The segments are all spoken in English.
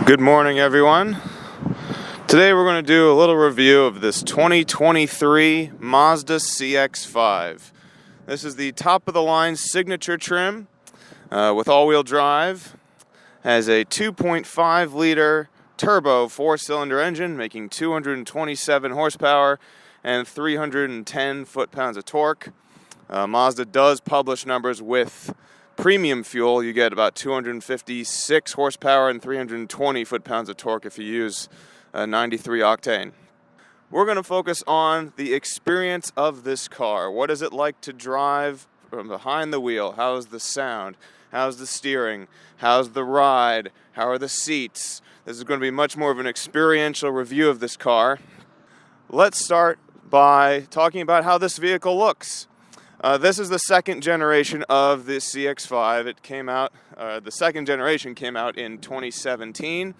Good morning, everyone. Today we're going to do a little review of this 2023 Mazda CX-5. This is the top-of-the-line signature trim with all-wheel drive. Has a 2.5-liter turbo four-cylinder engine making 227 horsepower and 310 foot-pounds of torque. Mazda does publish numbers with premium fuel. You get about 256 horsepower and 320 foot-pounds of torque if you use 93 octane. We're going to focus on the experience of this car. What is it like to drive from behind the wheel? How's the sound? How's the steering? How's the ride? How are the seats? This is going to be much more of an experiential review of this car. Let's start by talking about how this vehicle looks. This is the second generation of the CX-5. It came out, the second generation came out in 2017.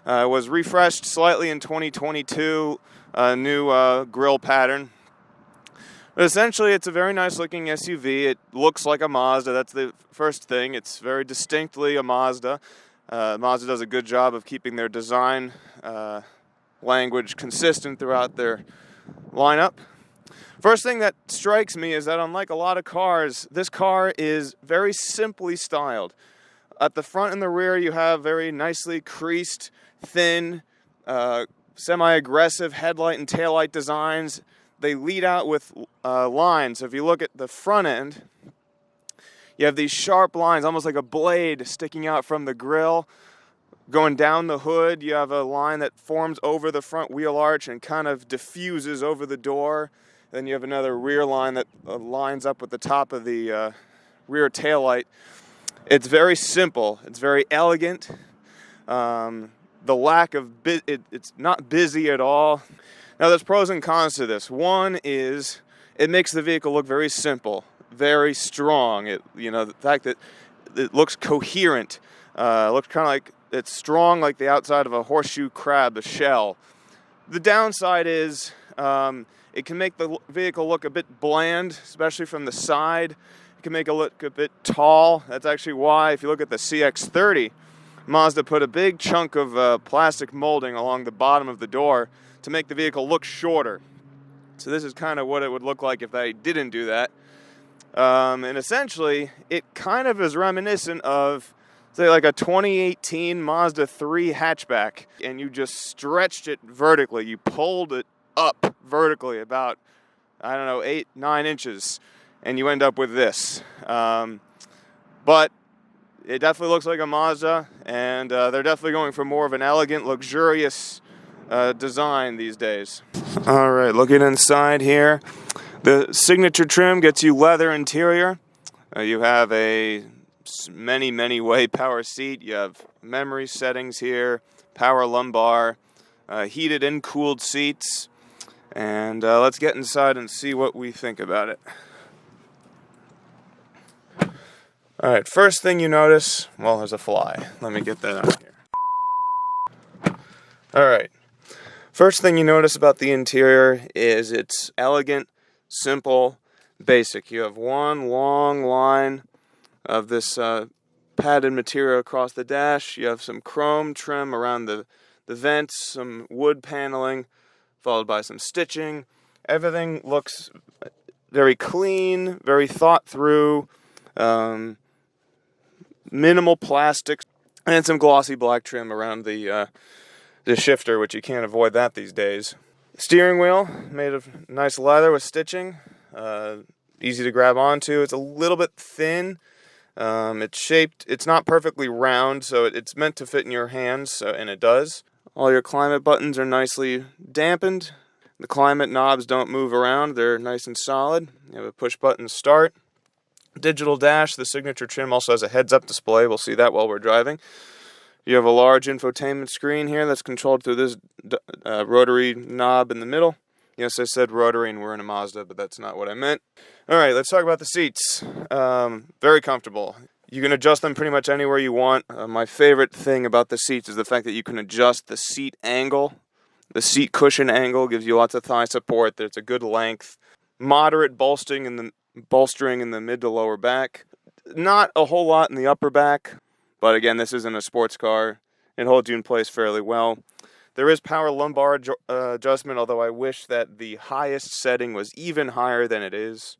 Was refreshed slightly in 2022, new grille pattern. But essentially, it's a very nice looking SUV. It looks like a Mazda. That's the first thing. It's very distinctly a Mazda. Mazda does a good job of keeping their design language consistent throughout their lineup. First thing that strikes me is that unlike a lot of cars, this car is very simply styled. At the front and the rear, you have very nicely creased, thin, semi-aggressive headlight and taillight designs. They lead out with lines. So if you look at the front end, you have these sharp lines, almost like a blade sticking out from the grille. Going down the hood, you have a line that forms over the front wheel arch and kind of diffuses over the door. Then you have another rear line that lines up with the top of the rear taillight. It's very simple. It's very elegant. The lack of it's not busy at all. Now, there's pros and cons to this. One is it makes the vehicle look very simple, very strong. The fact that it looks coherent, looks kind of like it's strong, like the outside of a horseshoe crab, a shell. The downside is it can make the vehicle look a bit bland, especially from the side. It can make it look a bit tall. That's actually why, if you look at the CX-30, Mazda put a big chunk of plastic molding along the bottom of the door to make the vehicle look shorter. So this is kind of what it would look like if they didn't do that. And essentially, it kind of is reminiscent of, say, like a 2018 Mazda 3 hatchback, and you just stretched it vertically. You pulled it up vertically about, 8-9 inches, and you end up with this. But it definitely looks like a Mazda, and they're definitely going for more of an elegant, luxurious design these days. All right, looking inside here, the signature trim gets you leather interior. You have a many way power seat. You have memory settings here, power lumbar, heated and cooled seats. And let's get inside and see what we think about it. All right, first thing you notice, well, there's a fly. Let me get that out here. All right, first thing you notice about the interior is it's elegant, simple, basic. You have one long line of this padded material across the dash. You have some chrome trim around the vents, some wood paneling, followed by some stitching. Everything looks very clean, very thought through, minimal plastics, and some glossy black trim around the shifter, which you can't avoid that these days. Steering wheel made of nice leather with stitching, easy to grab onto. It's a little bit thin. It's shaped, it's not perfectly round, so it's meant to fit in your hands, and it does. All your climate buttons are nicely dampened. The climate knobs don't move around. They're nice and solid. You have a push button start. Digital dash. The signature trim also has a heads-up display. We'll see that while we're driving. You have a large infotainment screen here that's controlled through this rotary knob in the middle. Yes, I said rotary and we're in a Mazda, but that's not what I meant. All right, let's talk about the seats. Very comfortable. You can adjust them pretty much anywhere you want. My favorite thing about the seats is the fact that you can adjust the seat angle. The seat cushion angle gives you lots of thigh support. There's a good length. Moderate bolstering in the mid to lower back. Not a whole lot in the upper back. But again, this isn't a sports car. it holds you in place fairly well. There is power lumbar adjustment, although I wish that the highest setting was even higher than it is.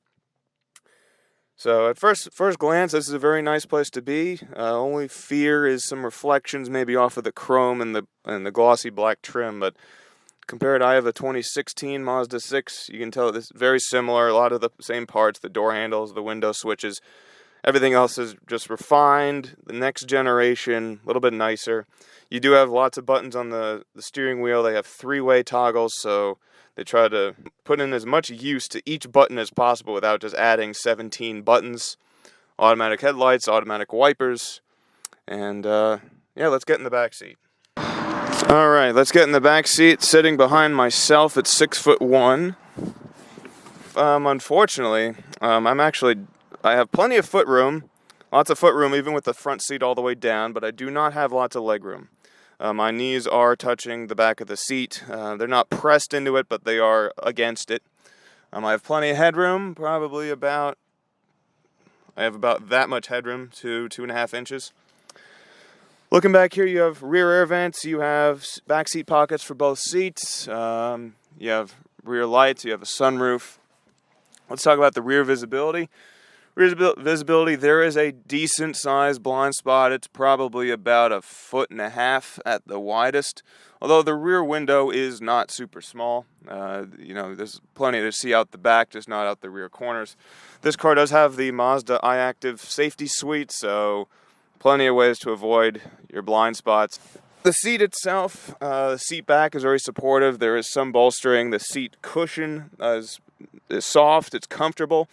So at first glance, this is a very nice place to be. Only fear is some reflections maybe off of the chrome and the glossy black trim, but compared, I have a 2016 Mazda 6. You can tell this is very similar. A lot of the same parts, the door handles, the window switches. Everything else is just refined. The next generation, a little bit nicer. You do have lots of buttons on the steering wheel. They have 3-way toggles, so they try to put in as much use to each button as possible without just adding 17 buttons. Automatic headlights, automatic wipers, and yeah, let's get in the back seat. All right, let's get in the back seat. Sitting behind myself at 6'1". Unfortunately, I have plenty of footroom, lots of footroom, even with the front seat all the way down, but I do not have lots of legroom. My knees are touching the back of the seat. They're not pressed into it, but they are against it. I have plenty of headroom, I have about that much headroom, 2.5 inches. Looking back here, you have rear air vents, you have back seat pockets for both seats, you have rear lights, you have a sunroof. Let's talk about the rear visibility. Rear visibility, there is a decent sized blind spot. It's probably about 1.5 foot at the widest, although the rear window is not super small. There's plenty to see out the back, just not out the rear corners. This car does have the Mazda iActive safety suite, so plenty of ways to avoid your blind spots. The seat itself, the seat back is very supportive. There is some bolstering. The seat cushion is soft. It's comfortable.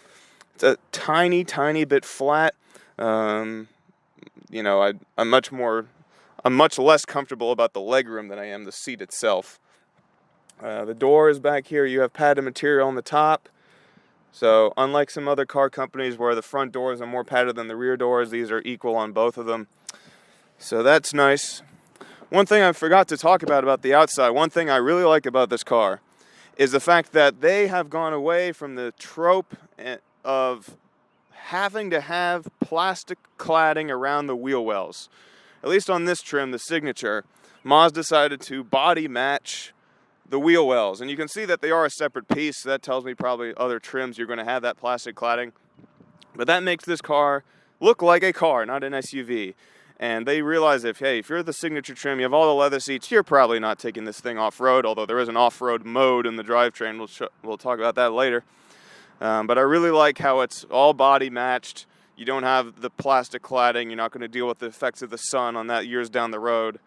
It's a tiny bit flat. I'm much less comfortable about the legroom than I am the seat itself. The door is back here. You have padded material on the top. So unlike some other car companies where the front doors are more padded than the rear doors, these are equal on both of them. So that's nice. One thing I forgot to talk about the outside, one thing I really like about this car is the fact that they have gone away from the trope of having to have plastic cladding around the wheel wells. At least on this trim, the Signature, Mazda decided to body match the wheel wells. And you can see that they are a separate piece. So that tells me probably other trims you're going to have that plastic cladding. But that makes this car look like a car, not an SUV. And they realize if you're the Signature trim, you have all the leather seats, you're probably not taking this thing off-road, although there is an off-road mode in the drivetrain. We'll talk about that later. But I really like how it's all body matched. You don't have the plastic cladding. You're not going to deal with the effects of the sun on that years down the road.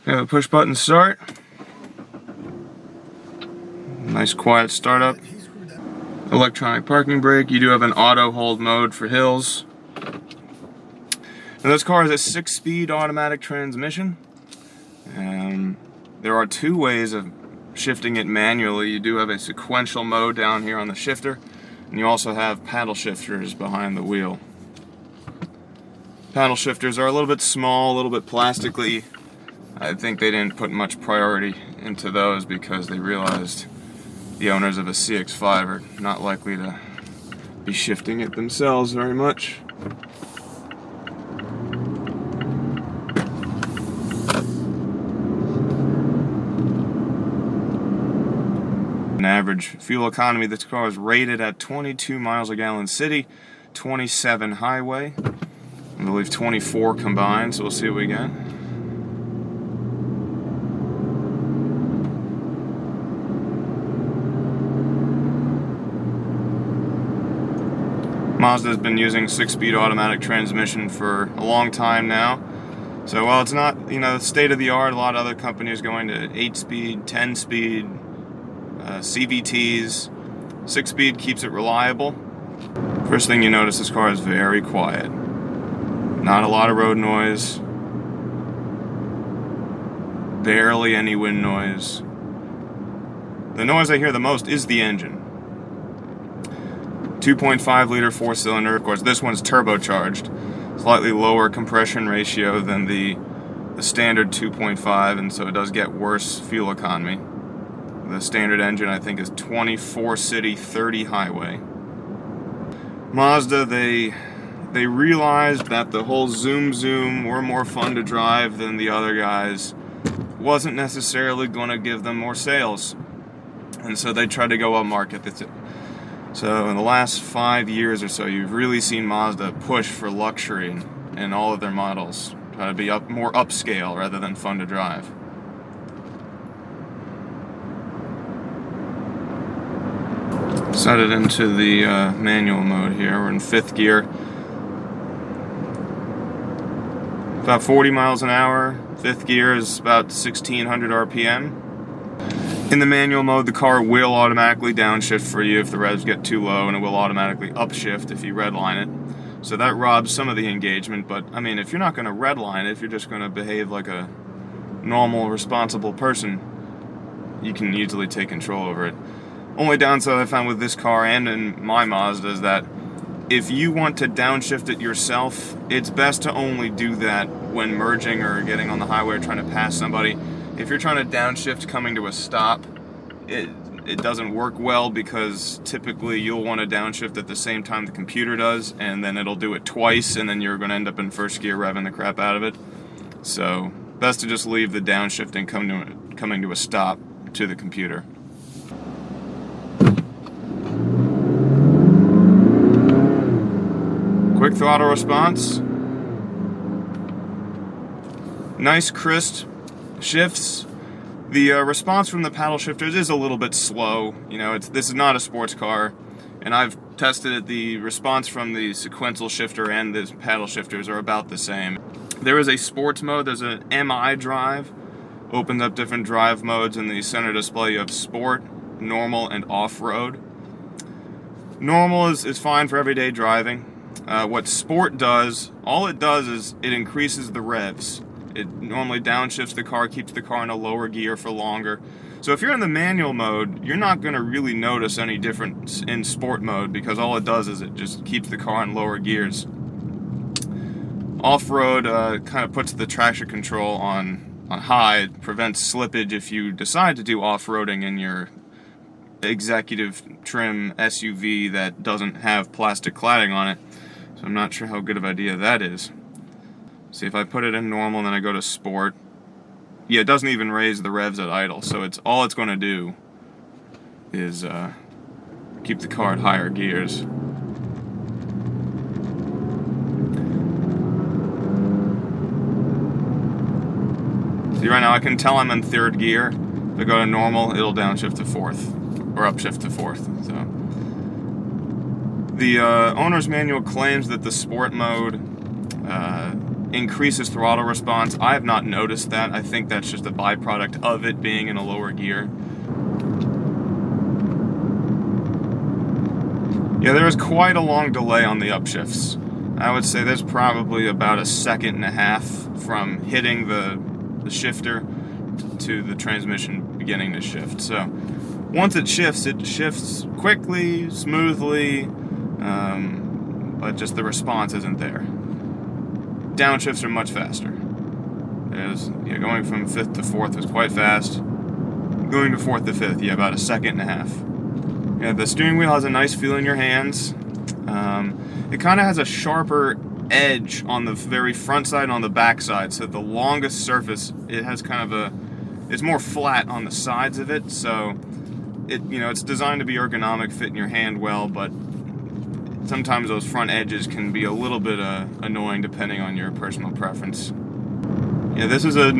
We have a push button start. Nice quiet startup. Electronic parking brake. You do have an auto hold mode for hills. Now this car is a 6-speed automatic transmission. There are 2 ways of shifting it manually. You do have a sequential mode down here on the shifter, and you also have paddle shifters behind the wheel. Paddle shifters are a little bit small, a little bit plastically. I think they didn't put much priority into those because they realized the owners of a CX-5 are not likely to be shifting it themselves very much. An average fuel economy, this car is rated at 22 miles a gallon city, 27 highway, I believe 24 combined, so we'll see what we get. Mazda has been using 6-speed automatic transmission for a long time now. So while it's not, state of the art, a lot of other companies going to 8-speed, 10-speed, CVTs. 6-speed keeps it reliable. First thing you notice, this car is very quiet. Not a lot of road noise. Barely any wind noise. The noise I hear the most is the engine. 2.5 liter 4-cylinder. Of course, this one's turbocharged. Slightly lower compression ratio than the standard 2.5, and so it does get worse fuel economy The standard engine, I think, is 24 city, 30 highway. Mazda, they realized that the whole zoom were more fun to drive than the other guys wasn't necessarily going to give them more sales. And so they tried to go up market. So in the last 5 years or so, you've really seen Mazda push for luxury in all of their models. Try to be more upscale rather than fun to drive. Set it into the manual mode here. We're in 5th gear. About 40 miles an hour. 5th gear is about 1600 RPM. In the manual mode, the car will automatically downshift for you if the revs get too low, and it will automatically upshift if you redline it. So that robs some of the engagement, but I mean, if you're not going to redline it, if you're just going to behave like a normal, responsible person, you can easily take control over it. Only downside I found with this car and in my Mazda is that if you want to downshift it yourself, it's best to only do that when merging or getting on the highway or trying to pass somebody. If you're trying to downshift coming to a stop, it doesn't work well because typically you'll want to downshift at the same time the computer does, and then it'll do it twice, and then you're going to end up in 1st gear revving the crap out of it. So best to just leave the downshifting coming to a stop to the computer. Quick throttle response. Nice crisp shifts. The response from the paddle shifters is a little bit slow. You know, this is not a sports car, and I've tested it. The response from the sequential shifter and the paddle shifters are about the same. There is a sports mode. There's an MI drive. Opens up different drive modes. In the center display, you have sport, normal, and off-road. Normal is fine for everyday driving. What sport does, all it does is it increases the revs. It normally downshifts the car, keeps the car in a lower gear for longer. So if you're in the manual mode, you're not going to really notice any difference in sport mode because all it does is it just keeps the car in lower gears. Off-road kind of puts the traction control on high. It prevents slippage if you decide to do off-roading in your executive trim SUV that doesn't have plastic cladding on it. So I'm not sure how good of an idea that is. See, if I put it in normal and then I go to sport, yeah, it doesn't even raise the revs at idle. So all it's going to do is keep the car at higher gears. See, right now I can tell I'm in 3rd gear. If I go to normal, it'll downshift to 4th, or upshift to 4th. So the owner's manual claims that the sport mode increases throttle response. I have not noticed that. I think that's just a byproduct of it being in a lower gear. Yeah, there is quite a long delay on the upshifts. I would say there's probably about 1.5 seconds from hitting the shifter to the transmission beginning to shift. So once it shifts quickly, smoothly, but just the response isn't there. Downshifts are much faster. Going from 5th to 4th was quite fast. Going to 4th to 5th, about 1.5 seconds. Yeah, the steering wheel has a nice feel in your hands. It kind of has a sharper edge on the very front side and on the back side. So the longest surface, it has kind of it's more flat on the sides of it. So it's designed to be ergonomic, fit in your hand well, but sometimes those front edges can be a little bit annoying depending on your personal preference. Yeah, this is a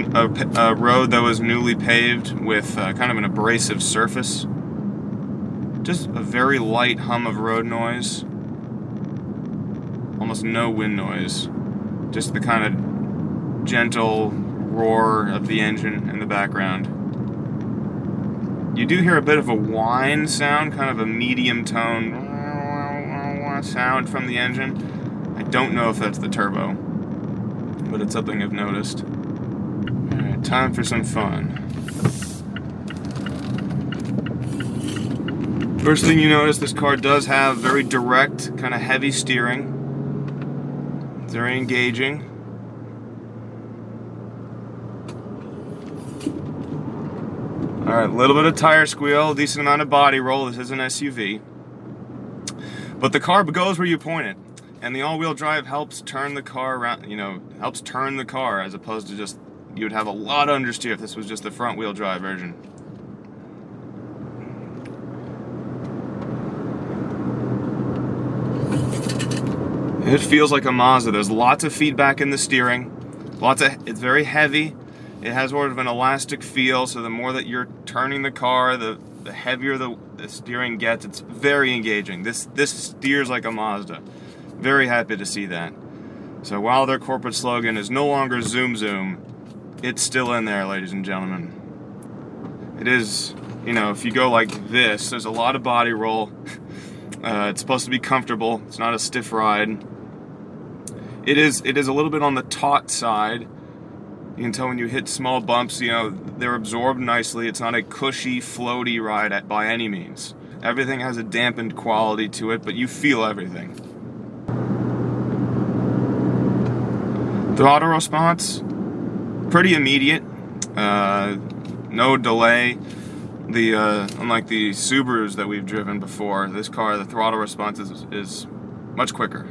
road that was newly paved with kind of an abrasive surface. Just a very light hum of road noise. Almost no wind noise. Just the kind of gentle roar of the engine in the background. You do hear a bit of a whine sound, kind of a medium tone sound from the engine. I don't know if that's the turbo, but it's something I've noticed. Alright, time for some fun. First thing you notice, this car does have very direct, kind of heavy steering. It's very engaging. Alright, a little bit of tire squeal, decent amount of body roll. This is an SUV. But the car goes where you point it. And the all-wheel drive helps turn the car around, helps turn the car, as opposed to just, you would have a lot of understeer if this was just the front-wheel drive version. It feels like a Mazda. There's lots of feedback in the steering. It's very heavy. It has sort of an elastic feel, so the more that you're turning the car, the heavier the steering gets. It's very engaging. This steers like a Mazda. Very happy to see that. So while their corporate slogan is no longer zoom zoom, it's still in there, ladies and gentlemen. It is, if you go like this, there's a lot of body roll. It's supposed to be comfortable. It's not a stiff ride. It is a little bit on the taut side. You can tell when you hit small bumps, they're absorbed nicely. It's not a cushy, floaty ride by any means. Everything has a dampened quality to it, but you feel everything. Throttle response, pretty immediate. No delay. Unlike the Subarus that we've driven before, this car, the throttle response is much quicker.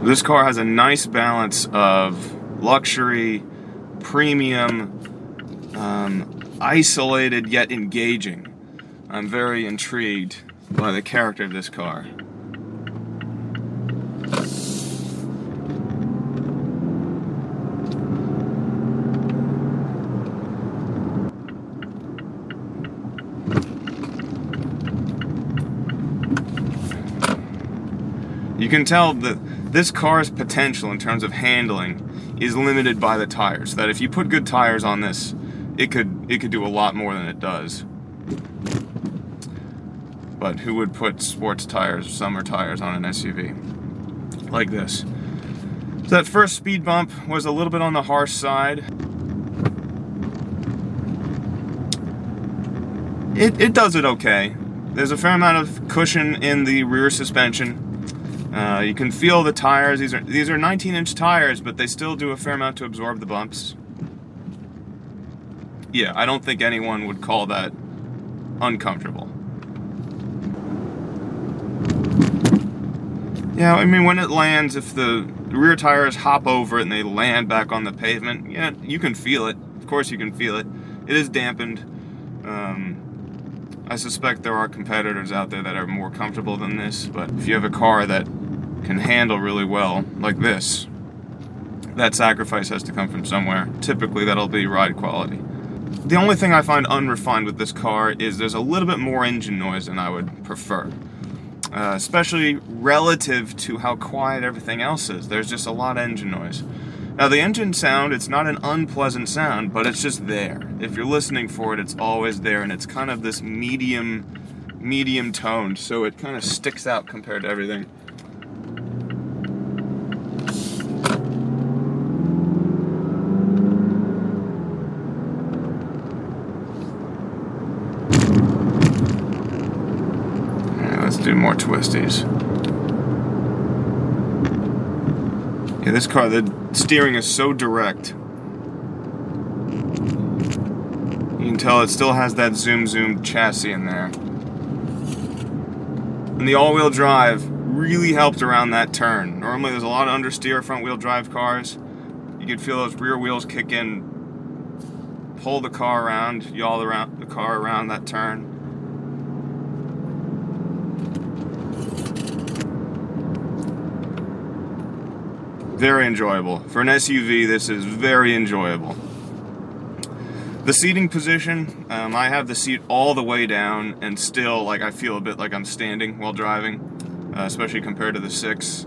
This car has a nice balance of luxury, premium, isolated yet engaging. I'm very intrigued by the character of this car. You can tell that this car's potential in terms of handling is limited by the tires. That if you put good tires on this, it could do a lot more than it does. But who would put sports tires, summer tires on an SUV like this? So that first speed bump was a little bit on the harsh side. It does it okay. There's a fair amount of cushion in the rear suspension. You can feel the tires. These are 19-inch tires, but they still do a fair amount to absorb the bumps. Yeah, I don't think anyone would call that uncomfortable. Yeah, I mean, when it lands, if the rear tires hop over it and they land back on the pavement, yeah, you can feel it. Of course you can feel it. It is dampened. I suspect there are competitors out there that are more comfortable than this, but if you have a car that can handle really well, like this, that sacrifice has to come from somewhere. Typically that'll be ride quality. The only thing I find unrefined with this car is there's a little bit more engine noise than I would prefer. Especially relative to how quiet everything else is. There's just a lot of engine noise. Now the engine sound, it's not an unpleasant sound, but it's just there. If you're listening for it, it's always there, and it's kind of this medium toned, so it kind of sticks out compared to everything. Let's do more twisties. Yeah, this car, the steering is so direct. You can tell it still has that zoom chassis in there. And the all-wheel drive really helped around that turn. Normally there's a lot of understeer front-wheel drive cars. You could feel those rear wheels kick in, pull the car around, yaw the car around that turn. Very enjoyable. For an SUV, this is very enjoyable. The seating position, I have the seat all the way down, and still, I feel a bit like I'm standing while driving, especially compared to the 6.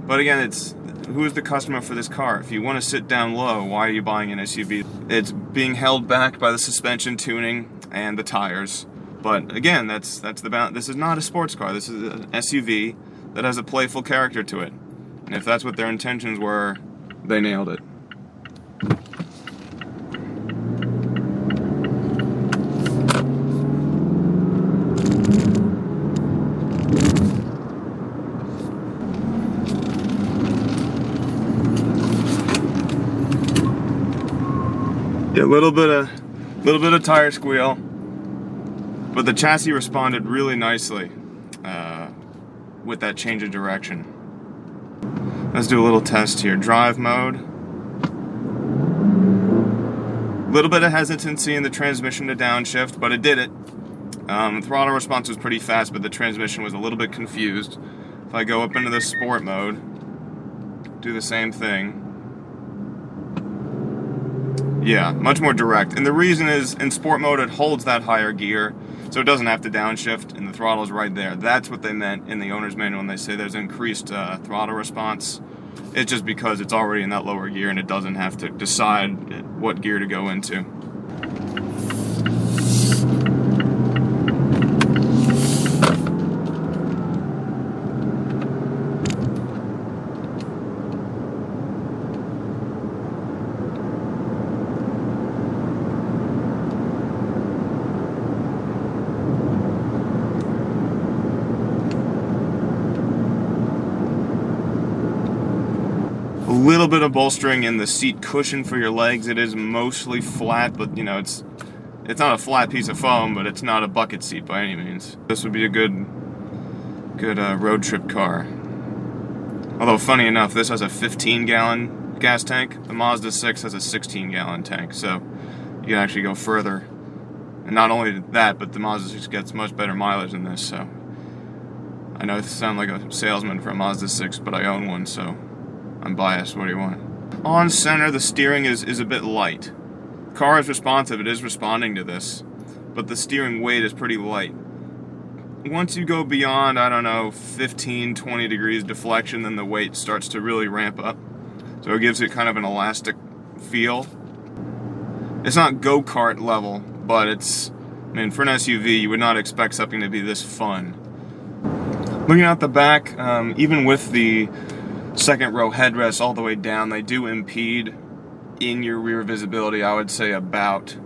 But again, it's who is the customer for this car? If you want to sit down low, why are you buying an SUV? It's being held back by the suspension tuning and the tires. But again, that's the balance. This is not a sports car. This is an SUV that has a playful character to it. And if that's what their intentions were, they nailed it. a little bit of tire squeal, but the chassis responded really nicely with that change of direction. Let's do a little test here. Drive mode. A little bit of hesitancy in the transmission to downshift, but it did it. Throttle response was pretty fast, but the transmission was a little bit confused. If I go up into the sport mode, do the same thing. Yeah, much more direct. And the reason is, in sport mode, it holds that higher gear, so it doesn't have to downshift, and the throttle's right there. That's what they meant in the owner's manual when they say there's increased throttle response. It's just because it's already in that lower gear, and it doesn't have to decide what gear to go into. A little bit of bolstering in the seat cushion for your legs. It is mostly flat, but you know, it's not a flat piece of foam, but it's not a bucket seat by any means. This would be a good road trip car. Although funny enough, this has a 15-gallon gas tank. The Mazda 6 has a 16-gallon tank, so you can actually go further. And not only that, but the Mazda 6 gets much better mileage than this. So I know I sound like a salesman for a Mazda 6, but I own one, so I'm biased. What do you want? On center, the steering is a bit light. The car is responsive. It is responding to this, but the steering weight is pretty light. Once you go beyond, I don't know, 15, 20 degrees deflection, then the weight starts to really ramp up. So it gives it kind of an elastic feel. It's not go-kart level, but it's, I mean, for an SUV, you would not expect something to be this fun. Looking out the back, even with the second row headrests all the way down, they do impede in your rear visibility. I would say about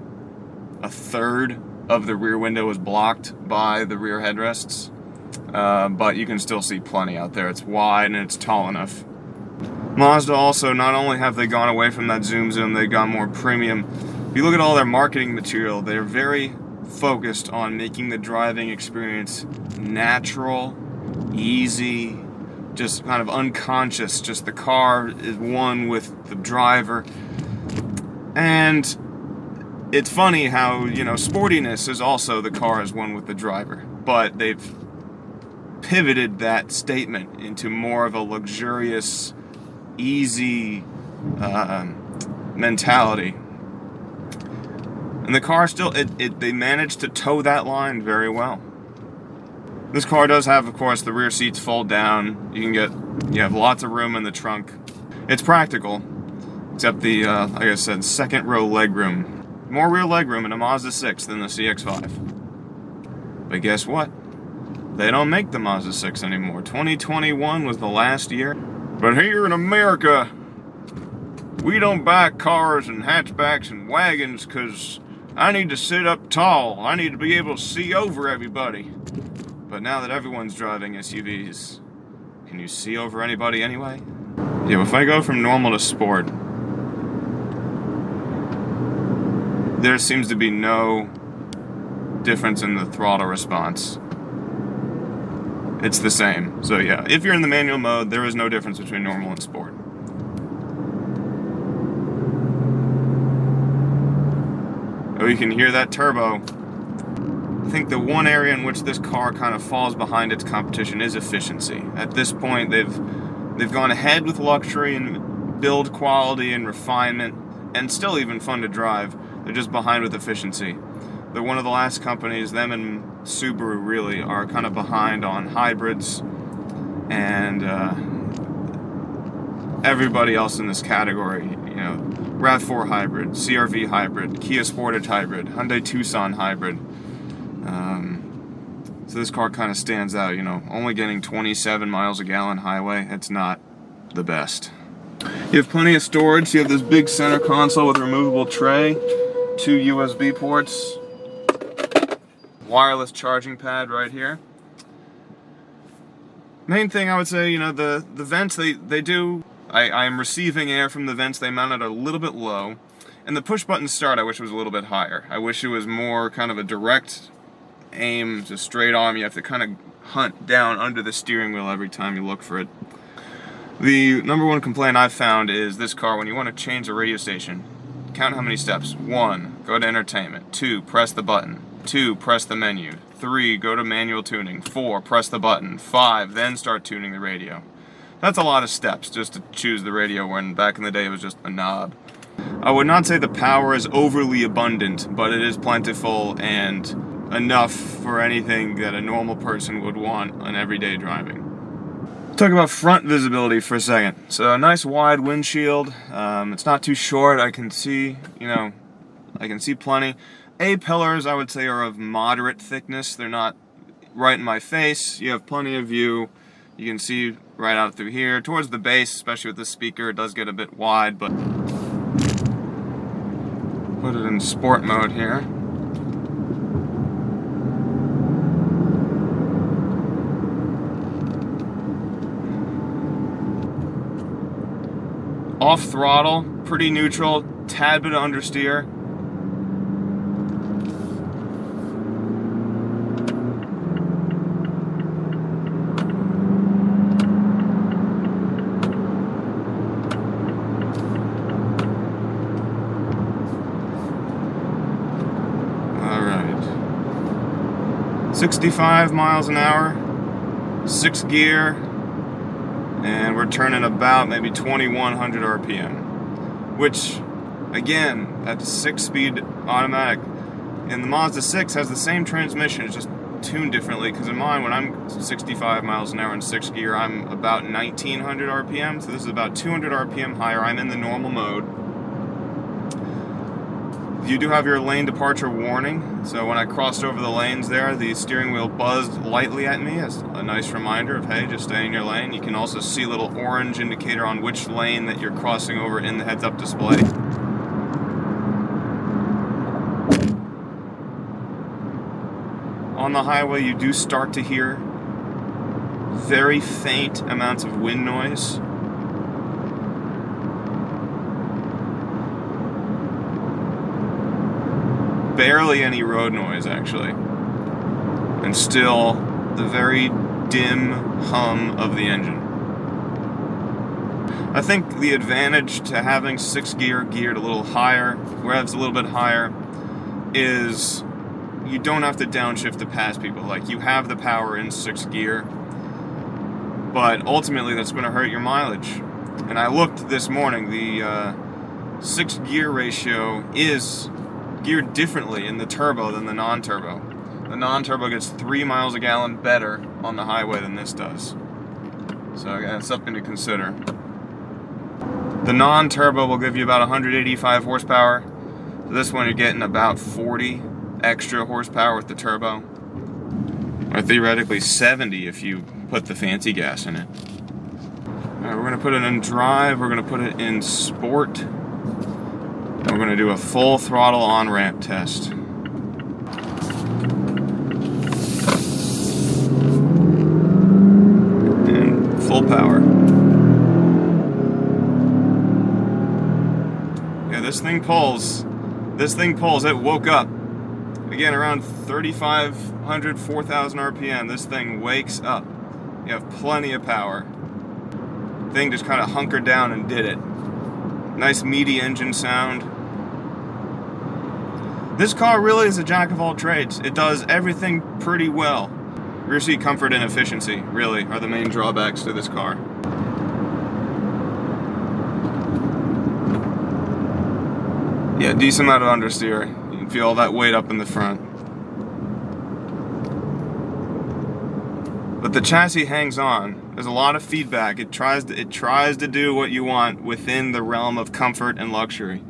a third of the rear window is blocked by the rear headrests, but you can still see plenty out there. It's wide and it's tall enough. Mazda also, not only have they gone away from that zoom, they've gone more premium. If you look at all their marketing material, they're very focused on making the driving experience natural, easy, just kind of unconscious. Just the car is one with the driver. And it's funny how, you know, sportiness is also the car is one with the driver. But they've pivoted that statement into more of a luxurious, easy mentality. And the car still, they managed to toe that line very well. This car does have, of course, the rear seats fold down. You have lots of room in the trunk. It's practical, except the, like I said, second row legroom. More rear legroom in a Mazda 6 than the CX-5. But guess what? They don't make the Mazda 6 anymore. 2021 was the last year. But here in America, we don't buy cars and hatchbacks and wagons because I need to sit up tall. I need to be able to see over everybody. But now that everyone's driving SUVs, can you see over anybody anyway? Yeah, if I go from normal to sport, there seems to be no difference in the throttle response. It's the same. So yeah, if you're in the manual mode, there is no difference between normal and sport. Oh, you can hear that turbo. I think the one area in which this car kind of falls behind its competition is efficiency. At this point, they've gone ahead with luxury and build quality and refinement, and still even fun to drive. They're just behind with efficiency. They're one of the last companies, them and Subaru really, are kind of behind on hybrids, and everybody else in this category, you know, RAV4 hybrid, CR-V hybrid, Kia Sportage hybrid, Hyundai Tucson hybrid. So this car kind of stands out, you know, only getting 27 miles a gallon highway. It's not the best. You have plenty of storage. You have this big center console with a removable tray, 2 USB ports, wireless charging pad right here. Main thing I would say, you know, the vents, they do, I am receiving air from the vents. They mounted a little bit low, And the push button start I wish was a little bit higher. I wish it was more kind of a direct aim, just straight on. You have to kind of hunt down under the steering wheel every time you look for it. The number one complaint I've found is this car, when you want to change a radio station, count how many steps. 1, go to entertainment. 2, press the button. 2, press the menu. 3, go to manual tuning. 4, press the button. 5, then start tuning the radio. That's a lot of steps just to choose the radio, when back in the day it was just a knob. I would not say the power is overly abundant, but it is plentiful and enough for anything that a normal person would want on everyday driving. Talk about front visibility for a second. So a nice wide windshield. It's not too short. I can see, I can see plenty. A-pillars, I would say, are of moderate thickness. They're not right in my face. You have plenty of view. You can see right out through here. Towards the base, especially with the speaker, it does get a bit wide, but put it in sport mode here. Off throttle, pretty neutral, tad bit of understeer. All right. 65 miles an hour, 6 gear. And we're turning about maybe 2100 RPM, which, again, that's a 6-speed automatic. And the Mazda 6 has the same transmission, it's just tuned differently, because in mine, when I'm 65 miles an hour in 6 gear, I'm about 1900 RPM, so this is about 200 RPM higher. I'm in the normal mode. You do have your lane departure warning, so when I crossed over the lanes there, the steering wheel buzzed lightly at me as a nice reminder of, hey, just stay in your lane. You can also see a little orange indicator on which lane that you're crossing over in the heads-up display. On the highway, you do start to hear very faint amounts of wind noise. Barely any road noise, actually, and still the very dim hum of the engine. I think the advantage to having 6 gear geared a little higher, revs a little bit higher, is you don't have to downshift to pass people. Like, you have the power in 6 gear, but ultimately that's going to hurt your mileage. And I looked this morning, the 6 gear ratio is geared differently in the turbo than the non-turbo. The non-turbo gets 3 miles a gallon better on the highway than this does. So again, that's something to consider. The non-turbo will give you about 185 horsepower. So this one you're getting about 40 extra horsepower with the turbo. Or theoretically 70 if you put the fancy gas in it. Alright, we're going to put it in drive, we're going to put it in sport. We're going to do a full throttle on-ramp test. And full power. Yeah, this thing pulls. This thing pulls. It woke up. Again, around 3,500, 4,000 RPM. This thing wakes up. You have plenty of power. Thing just kind of hunkered down and did it. Nice meaty engine sound. This car really is a jack of all trades. It does everything pretty well. Rear seat comfort and efficiency, really, are the main drawbacks to this car. Yeah, decent amount of understeer. You can feel all that weight up in the front. But the chassis hangs on. There's a lot of feedback. It tries to do what you want within the realm of comfort and luxury.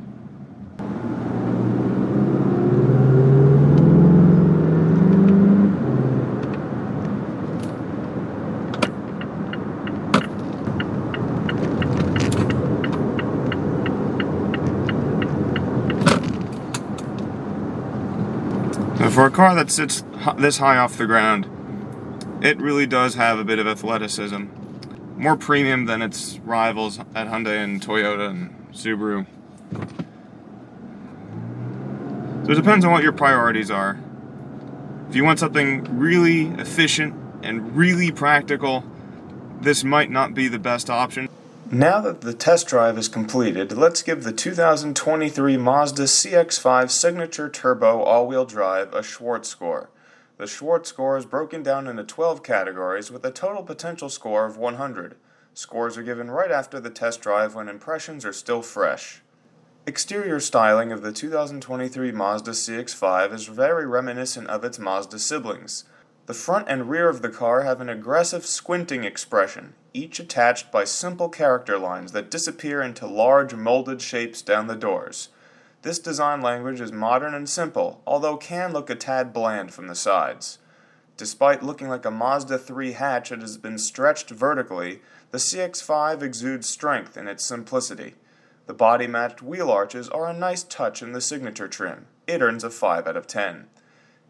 Now, for a car that sits this high off the ground, it really does have a bit of athleticism. More premium than its rivals at Hyundai and Toyota and Subaru. So it depends on what your priorities are. If you want something really efficient and really practical, this might not be the best option. Now that the test drive is completed, let's give the 2023 Mazda CX-5 Signature Turbo all-wheel drive a Schwartz Score. The Schwartz Score is broken down into 12 categories with a total potential score of 100. Scores are given right after the test drive when impressions are still fresh. Exterior styling of the 2023 Mazda CX-5 is very reminiscent of its Mazda siblings. The front and rear of the car have an aggressive squinting expression, each attached by simple character lines that disappear into large molded shapes down the doors. This design language is modern and simple, although can look a tad bland from the sides. Despite looking like a Mazda 3 hatch that has been stretched vertically, the CX-5 exudes strength in its simplicity. The body-matched wheel arches are a nice touch in the signature trim. It earns a 5 out of 10.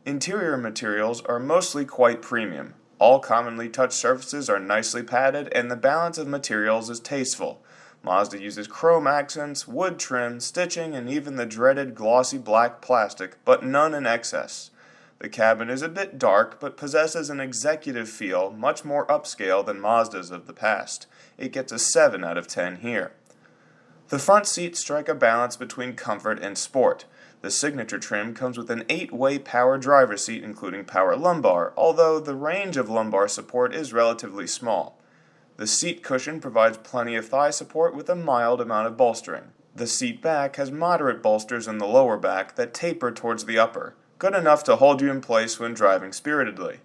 Interior materials are mostly quite premium. All commonly touched surfaces are nicely padded, and the balance of materials is tasteful. Mazda uses chrome accents, wood trim, stitching, and even the dreaded glossy black plastic, but none in excess. The cabin is a bit dark, but possesses an executive feel much more upscale than Mazda's of the past. It gets a 7 out of 10 here. The front seats strike a balance between comfort and sport. The signature trim comes with an 8-way power driver seat including power lumbar, although the range of lumbar support is relatively small. The seat cushion provides plenty of thigh support with a mild amount of bolstering. The seat back has moderate bolsters in the lower back that taper towards the upper, good enough to hold you in place when driving spiritedly.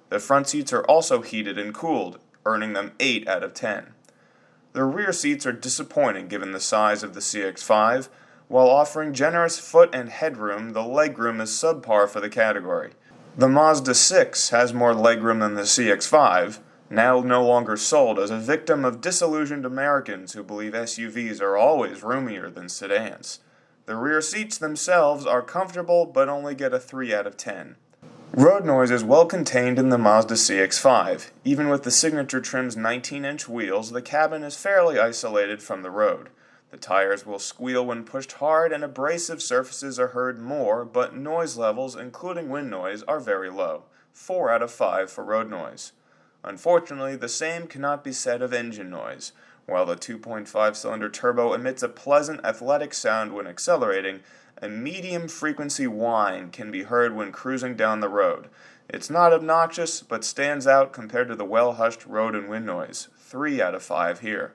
The front seats are also heated and cooled, earning them 8 out of 10. The rear seats are disappointing given the size of the CX-5. While offering generous foot and headroom, the legroom is subpar for the category. The Mazda 6 has more legroom than the CX-5, now no longer sold as a victim of disillusioned Americans who believe SUVs are always roomier than sedans. The rear seats themselves are comfortable but only get a 3 out of 10. Road noise is well contained in the Mazda CX-5. Even with the signature trim's 19-inch wheels, the cabin is fairly isolated from the road. The tires will squeal when pushed hard and abrasive surfaces are heard more, but noise levels, including wind noise, are very low. 4 out of 5 for road noise. Unfortunately, the same cannot be said of engine noise. While the 2.5-cylinder turbo emits a pleasant athletic sound when accelerating, a medium-frequency whine can be heard when cruising down the road. It's not obnoxious, but stands out compared to the well-hushed road and wind noise. 3 out of 5 here.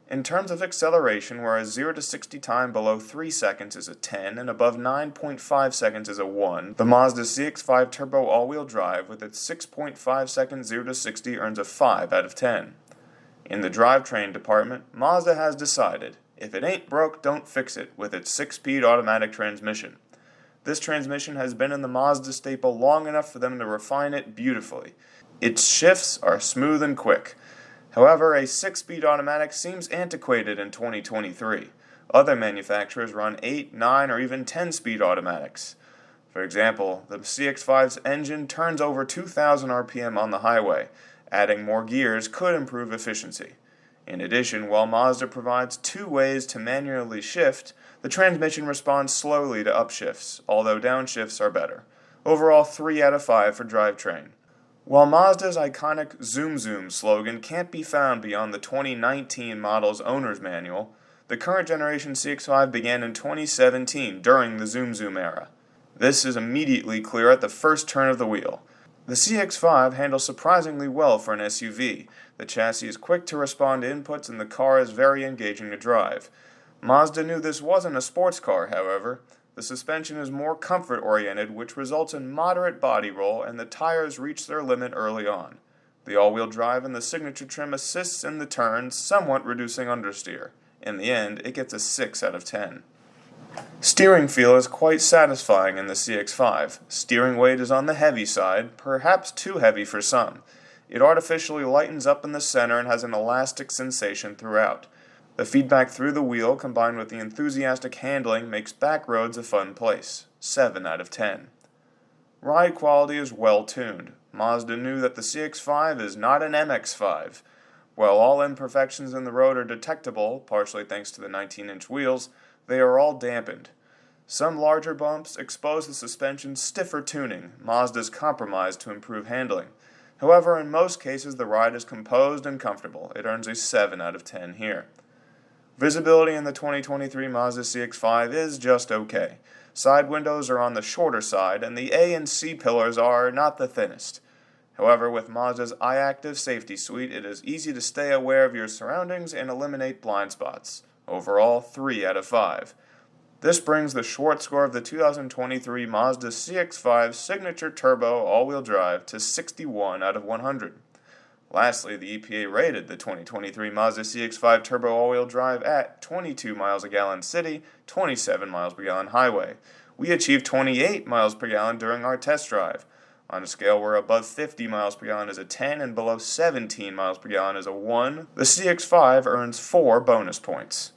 In terms of acceleration, whereas 0 to 60 time below 3 seconds is a 10 and above 9.5 seconds is a 1, the Mazda CX-5 Turbo all-wheel drive with its 6.5 second 0 to 60 earns a 5 out of 10. In the drivetrain department, Mazda has decided, if it ain't broke, don't fix it, with its 6-speed automatic transmission. This transmission has been in the Mazda staple long enough for them to refine it beautifully. Its shifts are smooth and quick. However, a 6-speed automatic seems antiquated in 2023. Other manufacturers run 8, 9, or even 10-speed automatics. For example, the CX-5's engine turns over 2,000 RPM on the highway. Adding more gears could improve efficiency. In addition, while Mazda provides 2 ways to manually shift, the transmission responds slowly to upshifts, although downshifts are better. Overall, 3 out of 5 for Drivetrain. While Mazda's iconic Zoom Zoom slogan can't be found beyond the 2019 model's owner's manual, the current generation CX-5 began in 2017 during the Zoom Zoom era. This is immediately clear at the first turn of the wheel. The CX-5 handles surprisingly well for an SUV. The chassis is quick to respond to inputs and the car is very engaging to drive. Mazda knew this wasn't a sports car, however. The suspension is more comfort-oriented, which results in moderate body roll, and the tires reach their limit early on. The all-wheel drive and the signature trim assists in the turns, somewhat reducing understeer. In the end, it gets a 6 out of 10. Steering feel is quite satisfying in the CX-5. Steering weight is on the heavy side, perhaps too heavy for some. It artificially lightens up in the center and has an elastic sensation throughout. The feedback through the wheel combined with the enthusiastic handling makes back roads a fun place. 7 out of 10. Ride quality is well tuned. Mazda knew that the CX-5 is not an MX-5. While all imperfections in the road are detectable, partially thanks to the 19-inch wheels, they are all dampened. Some larger bumps expose the suspension's stiffer tuning, Mazda's compromise to improve handling. However, in most cases the ride is composed and comfortable. It earns a 7 out of 10 here. Visibility in the 2023 Mazda CX-5 is just okay. Side windows are on the shorter side, and the A and C pillars are not the thinnest. However, with Mazda's iActive safety suite, it is easy to stay aware of your surroundings and eliminate blind spots. Overall, 3 out of 5. This brings the Schwartz Score of the 2023 Mazda CX-5 Signature Turbo all-wheel drive to 61 out of 100. Lastly, the EPA rated the 2023 Mazda CX-5 Turbo all-wheel drive at 22 miles a gallon city, 27 miles per gallon highway. We achieved 28 miles per gallon during our test drive. On a scale where above 50 miles per gallon is a 10 and below 17 miles per gallon is a 1, the CX-5 earns 4 bonus points.